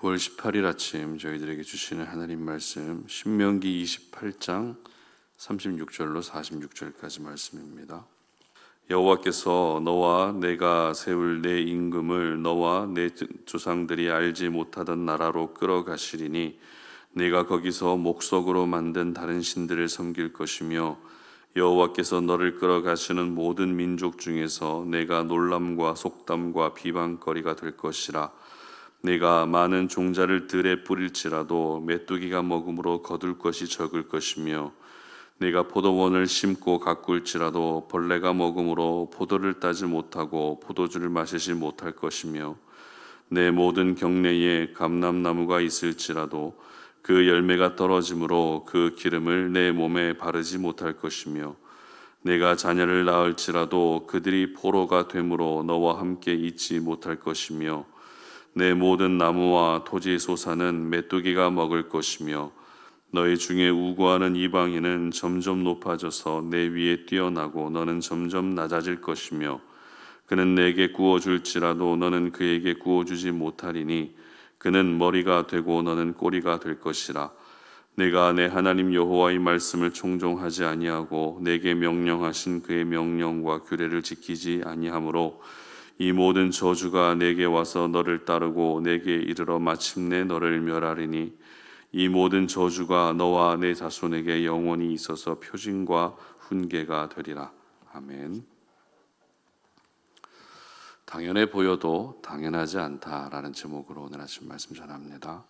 9월 18일 아침 저희들에게 주시는 하나님 말씀 신명기 28장 36절로 46절까지 말씀입니다. 여호와께서 너와 내가 세울 내 임금을 너와 내 조상들이 알지 못하던 나라로 끌어가시리니 네가 거기서 목석으로 만든 다른 신들을 섬길 것이며 여호와께서 너를 끌어가시는 모든 민족 중에서 내가 놀람과 속담과 비방거리가 될 것이라. 네가 많은 종자를 들에 뿌릴지라도 메뚜기가 먹음으로 거둘 것이 적을 것이며 네가 포도원을 심고 가꿀지라도 벌레가 먹음으로 포도를 따지 못하고 포도주를 마시지 못할 것이며 내 모든 경내에 감람나무가 있을지라도 그 열매가 떨어짐으로 그 기름을 내 몸에 바르지 못할 것이며 내가 자녀를 낳을지라도 그들이 포로가 되므로 너와 함께 있지 못할 것이며 내 모든 나무와 토지 소사는 메뚜기가 먹을 것이며 너희 중에 우고하는 이방인은 점점 높아져서 내 위에 뛰어나고 너는 점점 낮아질 것이며 그는 내게 구워줄지라도 너는 그에게 구워주지 못하리니 그는 머리가 되고 너는 꼬리가 될 것이라. 내가 내 하나님 여호와의 말씀을 청종하지 아니하고 내게 명령하신 그의 명령과 규례를 지키지 아니하므로 이 모든 저주가 내게 와서 너를 따르고 내게 이르러 마침내 너를 멸하리니 이 모든 저주가 너와 내 자손에게 영원히 있어서 표징과 훈계가 되리라. 아멘. 당연해 보여도 당연하지 않다라는 제목으로 오늘 아침 말씀 전합니다.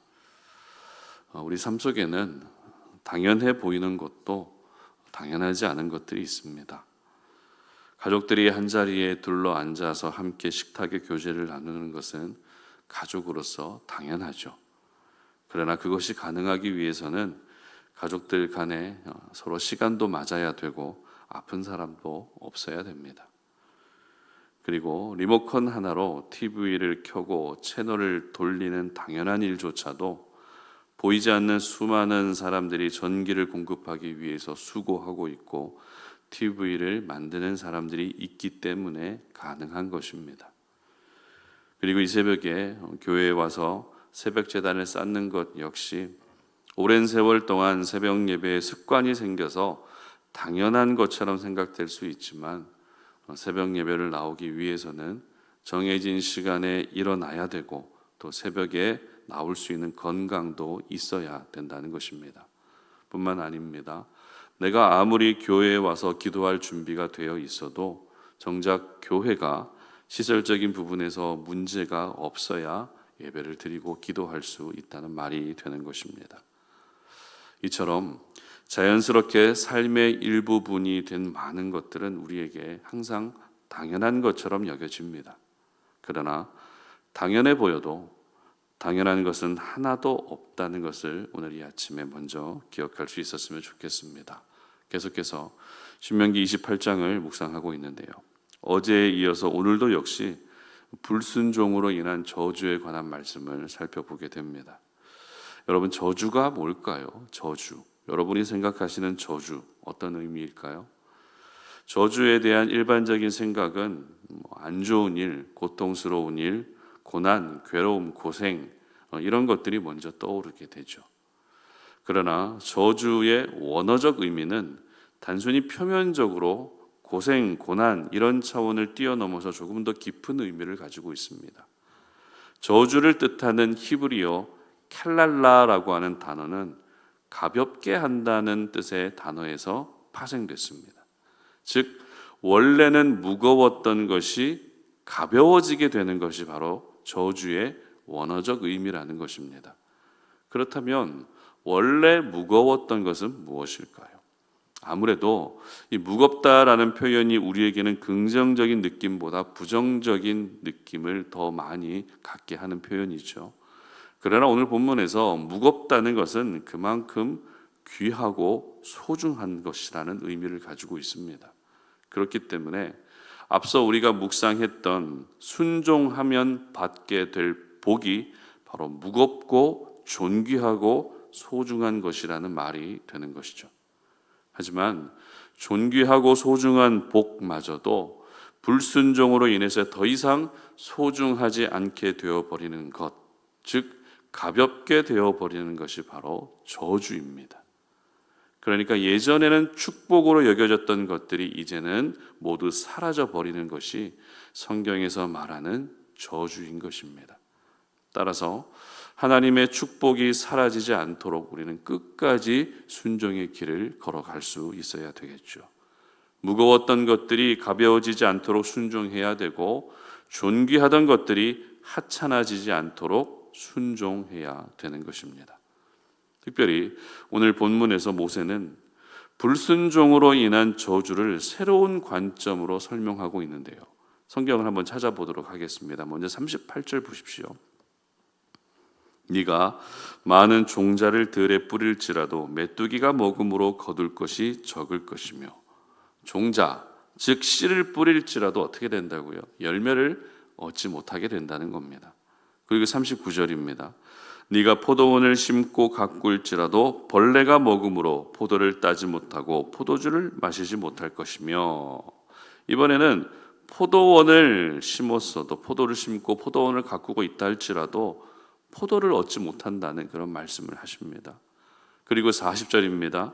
우리 삶 속에는 당연해 보이는 것도 당연하지 않은 것들이 있습니다. 가족들이 한자리에 둘러 앉아서 함께 식탁의 교제를 나누는 것은 가족으로서 당연하죠. 그러나 그것이 가능하기 위해서는 가족들 간에 서로 시간도 맞아야 되고 아픈 사람도 없어야 됩니다. 그리고 리모컨 하나로 TV를 켜고 채널을 돌리는 당연한 일조차도 보이지 않는 수많은 사람들이 전기를 공급하기 위해서 수고하고 있고 TV를 만드는 사람들이 있기 때문에 가능한 것입니다. 그리고 이 새벽에 교회에 와서 새벽 제단을 쌓는 것 역시 오랜 세월 동안 새벽 예배에 습관이 생겨서 당연한 것처럼 생각될 수 있지만 새벽 예배를 나오기 위해서는 정해진 시간에 일어나야 되고 또 새벽에 나올 수 있는 건강도 있어야 된다는 것입니다. 뿐만 아닙니다. 내가 아무리 교회에 와서 기도할 준비가 되어 있어도 정작 교회가 시설적인 부분에서 문제가 없어야 예배를 드리고 기도할 수 있다는 말이 되는 것입니다. 이처럼 자연스럽게 삶의 일부분이 된 많은 것들은 우리에게 항상 당연한 것처럼 여겨집니다. 그러나 당연해 보여도 당연한 것은 하나도 없다는 것을 오늘 이 아침에 먼저 기억할 수 있었으면 좋겠습니다. 계속해서 신명기 28장을 묵상하고 있는데요. 어제에 이어서 오늘도 역시 불순종으로 인한 저주에 관한 말씀을 살펴보게 됩니다. 여러분, 저주가 뭘까요? 저주. 여러분이 생각하시는 저주 어떤 의미일까요? 저주에 대한 일반적인 생각은 안 좋은 일, 고통스러운 일, 고난, 괴로움, 고생 이런 것들이 먼저 떠오르게 되죠. 그러나 저주의 원어적 의미는 단순히 표면적으로 고생, 고난 이런 차원을 뛰어넘어서 조금 더 깊은 의미를 가지고 있습니다. 저주를 뜻하는 히브리어 켈랄라라고 하는 단어는 가볍게 한다는 뜻의 단어에서 파생됐습니다. 즉 원래는 무거웠던 것이 가벼워지게 되는 것이 바로 저주의 원어적 의미라는 것입니다. 그렇다면 원래 무거웠던 것은 무엇일까요? 아무래도 이 무겁다라는 표현이 우리에게는 긍정적인 느낌보다 부정적인 느낌을 더 많이 갖게 하는 표현이죠. 그러나 오늘 본문에서 무겁다는 것은 그만큼 귀하고 소중한 것이라는 의미를 가지고 있습니다. 그렇기 때문에 앞서 우리가 묵상했던 순종하면 받게 될 복이 바로 무겁고 존귀하고 소중한 것이라는 말이 되는 것이죠. 하지만 존귀하고 소중한 복마저도 불순종으로 인해서 더 이상 소중하지 않게 되어버리는 것, 즉 가볍게 되어 버리는 것이 바로 저주입니다. 그러니까 예전에는 축복으로 여겨졌던 것들이 이제는 모두 사라져 버리는 것이 성경에서 말하는 저주인 것입니다. 따라서 하나님의 축복이 사라지지 않도록 우리는 끝까지 순종의 길을 걸어갈 수 있어야 되겠죠. 무거웠던 것들이 가벼워지지 않도록 순종해야 되고, 존귀하던 것들이 하찮아지지 않도록 순종해야 되는 것입니다. 특별히 오늘 본문에서 모세는 불순종으로 인한 저주를 새로운 관점으로 설명하고 있는데요. 성경을 한번 찾아보도록 하겠습니다. 먼저 38절 보십시오. 네가 많은 종자를 들에 뿌릴지라도 메뚜기가 먹음으로 거둘 것이 적을 것이며, 종자, 즉 씨를 뿌릴지라도 어떻게 된다고요? 열매를 얻지 못하게 된다는 겁니다. 그리고 39절입니다. 네가 포도원을 심고 가꿀지라도 벌레가 먹음으로 포도를 따지 못하고 포도주를 마시지 못할 것이며, 이번에는 포도원을 심었어도, 포도를 심고 포도원을 가꾸고 있다 할지라도 포도를 얻지 못한다는 그런 말씀을 하십니다. 그리고 40절입니다.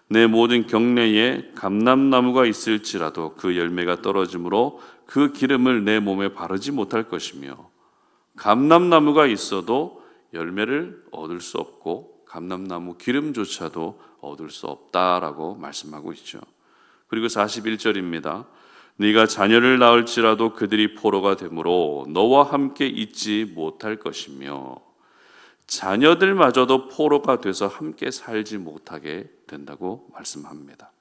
내 모든 경내에 감람나무가 있을지라도 그 열매가 떨어지므로 그 기름을 내 몸에 바르지 못할 것이며, 감람나무가 있어도 열매를 얻을 수 없고 감람나무 기름조차도 얻을 수 없다라고 말씀하고 있죠. 그리고 41절입니다. 네가 자녀를 낳을지라도 그들이 포로가 되므로 너와 함께 있지 못할 것이며, 자녀들마저도 포로가 돼서 함께 살지 못하게 된다고 말씀합니다.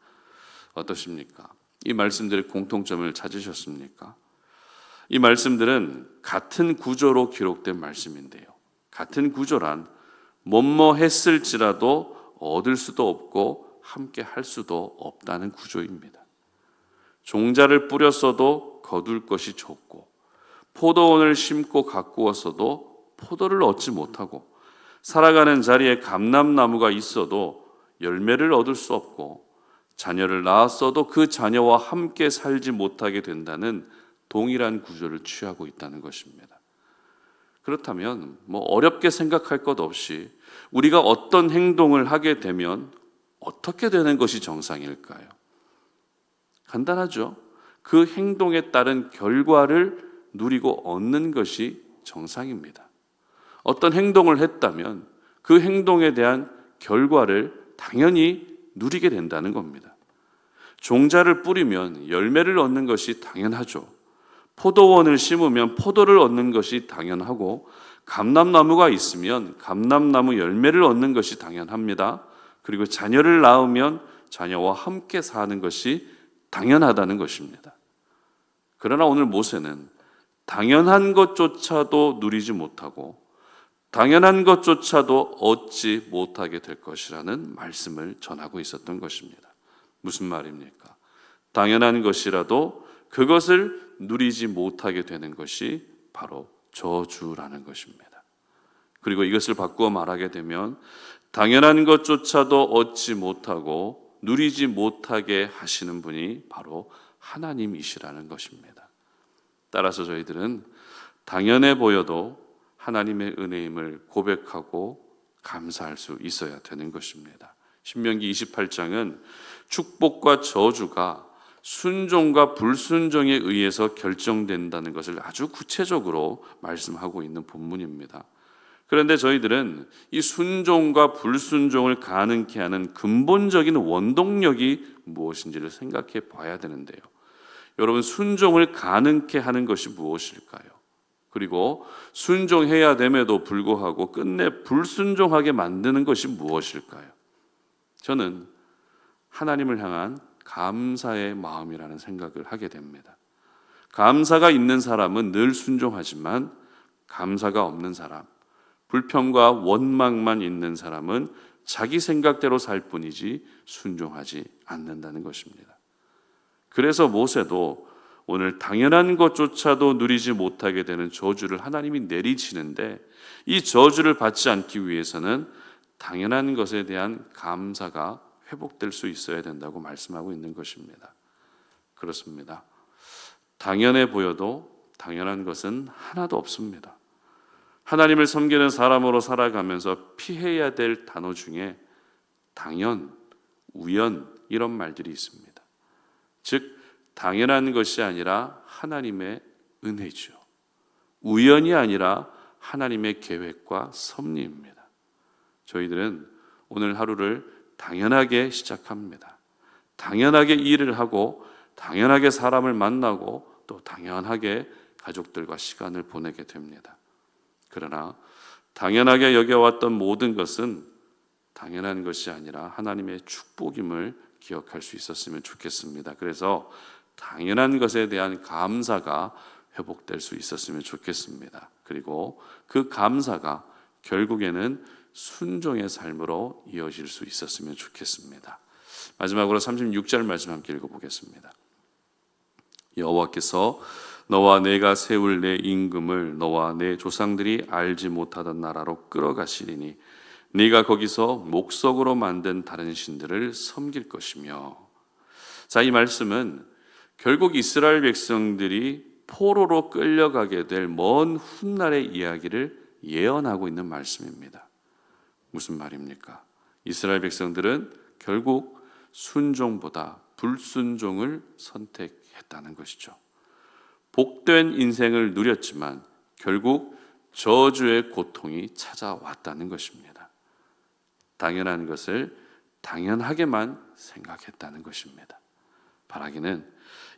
어떠십니까? 이 말씀들의 공통점을 찾으셨습니까? 이 말씀들은 같은 구조로 기록된 말씀인데요. 같은 구조란 뭐뭐 했을지라도 얻을 수도 없고 함께 할 수도 없다는 구조입니다. 종자를 뿌렸어도 거둘 것이 적고, 포도원을 심고 가꾸었어도 포도를 얻지 못하고, 살아가는 자리에 감람나무가 있어도 열매를 얻을 수 없고, 자녀를 낳았어도 그 자녀와 함께 살지 못하게 된다는 동일한 구조를 취하고 있다는 것입니다. 그렇다면 어렵게 생각할 것 없이 우리가 어떤 행동을 하게 되면 어떻게 되는 것이 정상일까요? 간단하죠. 그 행동에 따른 결과를 누리고 얻는 것이 정상입니다. 어떤 행동을 했다면 그 행동에 대한 결과를 당연히 누리게 된다는 겁니다. 종자를 뿌리면 열매를 얻는 것이 당연하죠. 포도원을 심으면 포도를 얻는 것이 당연하고, 감람나무가 있으면 감람나무 열매를 얻는 것이 당연합니다. 그리고 자녀를 낳으면 자녀와 함께 사는 것이 당연하다는 것입니다. 그러나 오늘 모세는 당연한 것조차도 누리지 못하고 당연한 것조차도 얻지 못하게 될 것이라는 말씀을 전하고 있었던 것입니다. 무슨 말입니까? 당연한 것이라도 그것을 누리지 못하게 되는 것이 바로 저주라는 것입니다. 그리고 이것을 바꾸어 말하게 되면 당연한 것조차도 얻지 못하고 누리지 못하게 하시는 분이 바로 하나님이시라는 것입니다. 따라서 저희들은 당연해 보여도 하나님의 은혜임을 고백하고 감사할 수 있어야 되는 것입니다. 신명기 28장은 축복과 저주가 순종과 불순종에 의해서 결정된다는 것을 아주 구체적으로 말씀하고 있는 본문입니다. 그런데 저희들은 이 순종과 불순종을 가능케 하는 근본적인 원동력이 무엇인지를 생각해 봐야 되는데요. 여러분, 순종을 가능케 하는 것이 무엇일까요? 그리고 순종해야 됨에도 불구하고 끝내 불순종하게 만드는 것이 무엇일까요? 저는 하나님을 향한 감사의 마음이라는 생각을 하게 됩니다. 감사가 있는 사람은 늘 순종하지만 감사가 없는 사람, 불평과 원망만 있는 사람은 자기 생각대로 살 뿐이지 순종하지 않는다는 것입니다. 그래서 모세도 오늘 당연한 것조차도 누리지 못하게 되는 저주를 하나님이 내리치는데, 이 저주를 받지 않기 위해서는 당연한 것에 대한 감사가 회복될 수 있어야 된다고 말씀하고 있는 것입니다. 그렇습니다. 당연해 보여도 당연한 것은 하나도 없습니다. 하나님을 섬기는 사람으로 살아가면서 피해야 될 단어 중에 당연, 우연 이런 말들이 있습니다. 즉 당연한 것이 아니라 하나님의 은혜죠. 우연이 아니라 하나님의 계획과 섭리입니다. 저희들은 오늘 하루를 당연하게 시작합니다. 당연하게 일을 하고 당연하게 사람을 만나고 또 당연하게 가족들과 시간을 보내게 됩니다. 그러나 당연하게 여겨왔던 모든 것은 당연한 것이 아니라 하나님의 축복임을 기억할 수 있었으면 좋겠습니다. 그래서 당연한 것에 대한 감사가 회복될 수 있었으면 좋겠습니다. 그리고 그 감사가 결국에는 순종의 삶으로 이어질 수 있었으면 좋겠습니다. 마지막으로 36절 말씀 함께 읽어보겠습니다. 여호와께서 너와 내가 세울 내 임금을 너와 내 조상들이 알지 못하던 나라로 끌어가시리니 네가 거기서 목석으로 만든 다른 신들을 섬길 것이며. 자, 이 말씀은 결국 이스라엘 백성들이 포로로 끌려가게 될 먼 훗날의 이야기를 예언하고 있는 말씀입니다. 무슨 말입니까? 이스라엘 백성들은 결국 순종보다 불순종을 선택했다는 것이죠. 복된 인생을 누렸지만 결국 저주의 고통이 찾아왔다는 것입니다. 당연한 것을 당연하게만 생각했다는 것입니다. 바라기는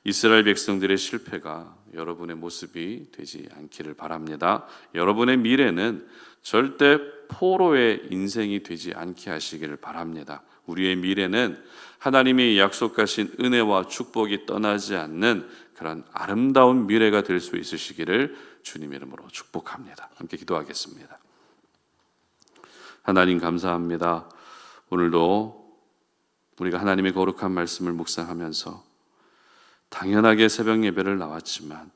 이스라엘 백성들의 실패가 여러분의 모습이 되지 않기를 바랍니다. 여러분의 미래는 절대 포로의 인생이 되지 않게 하시기를 바랍니다. 우리의 미래는 하나님이 약속하신 은혜와 축복이 떠나지 않는 그런 아름다운 미래가 될 수 있으시기를 주님 이름으로 축복합니다. 함께 기도하겠습니다. 하나님 감사합니다. 오늘도 우리가 하나님의 거룩한 말씀을 묵상하면서 당연하게 새벽 예배를 나왔지만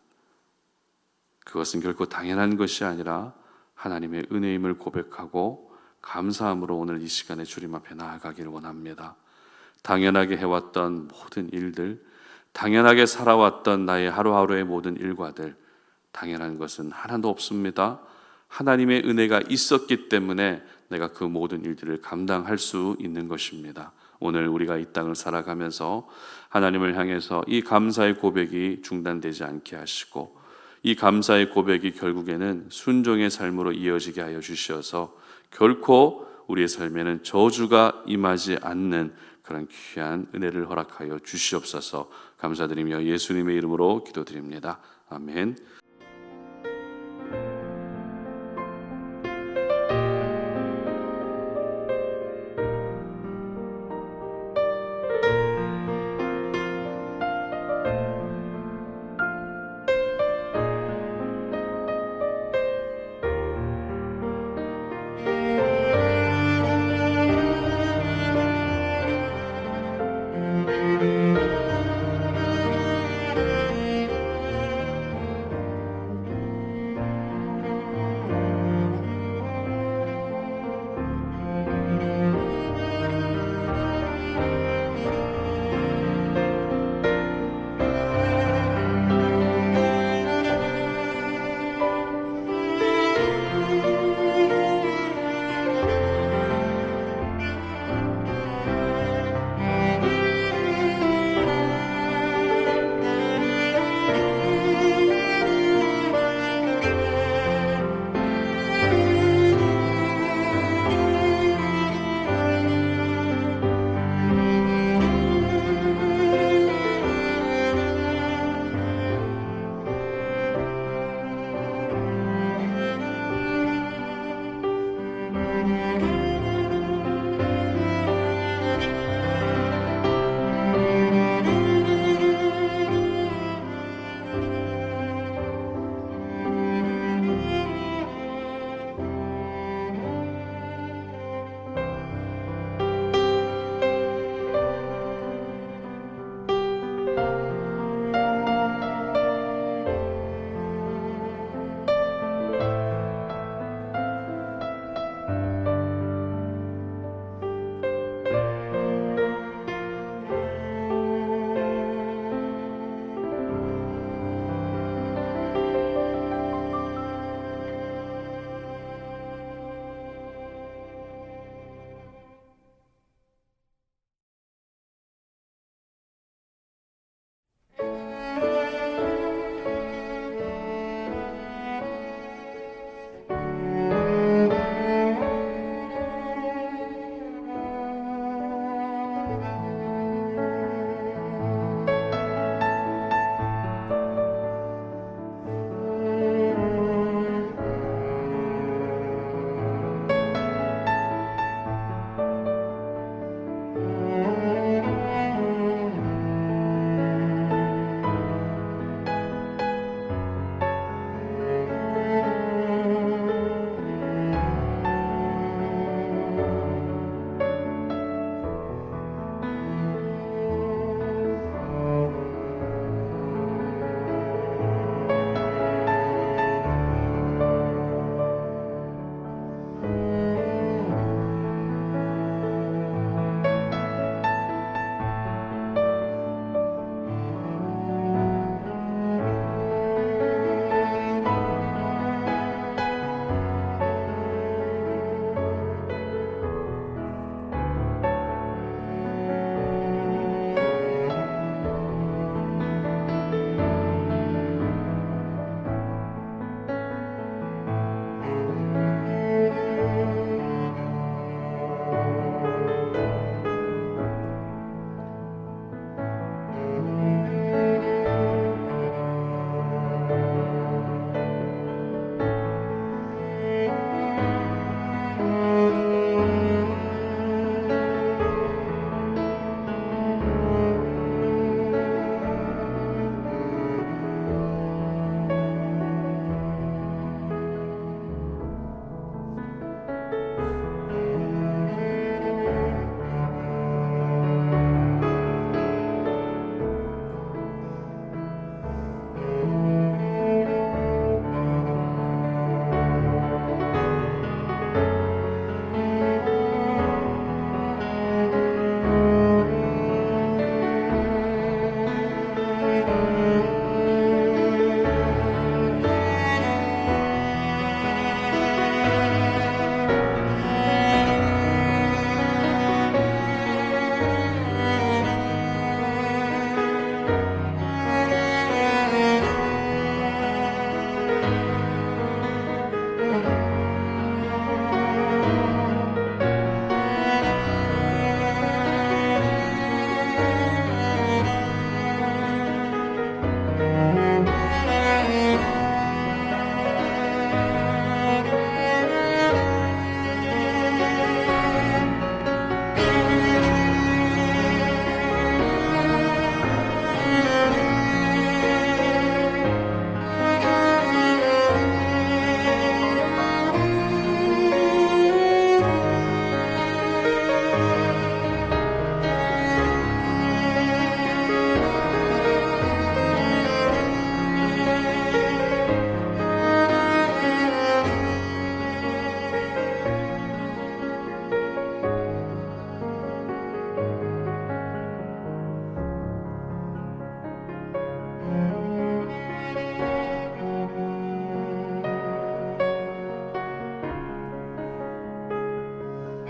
그것은 결코 당연한 것이 아니라 하나님의 은혜임을 고백하고 감사함으로 오늘 이 시간에 주님 앞에 나아가기를 원합니다. 당연하게 해왔던 모든 일들, 당연하게 살아왔던 나의 하루하루의 모든 일과들, 당연한 것은 하나도 없습니다. 하나님의 은혜가 있었기 때문에 내가 그 모든 일들을 감당할 수 있는 것입니다. 오늘 우리가 이 땅을 살아가면서 하나님을 향해서 이 감사의 고백이 중단되지 않게 하시고 이 감사의 고백이 결국에는 순종의 삶으로 이어지게 하여 주셔서 결코 우리의 삶에는 저주가 임하지 않는 그런 귀한 은혜를 허락하여 주시옵소서. 감사드리며 예수님의 이름으로 기도드립니다. 아멘.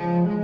아멘.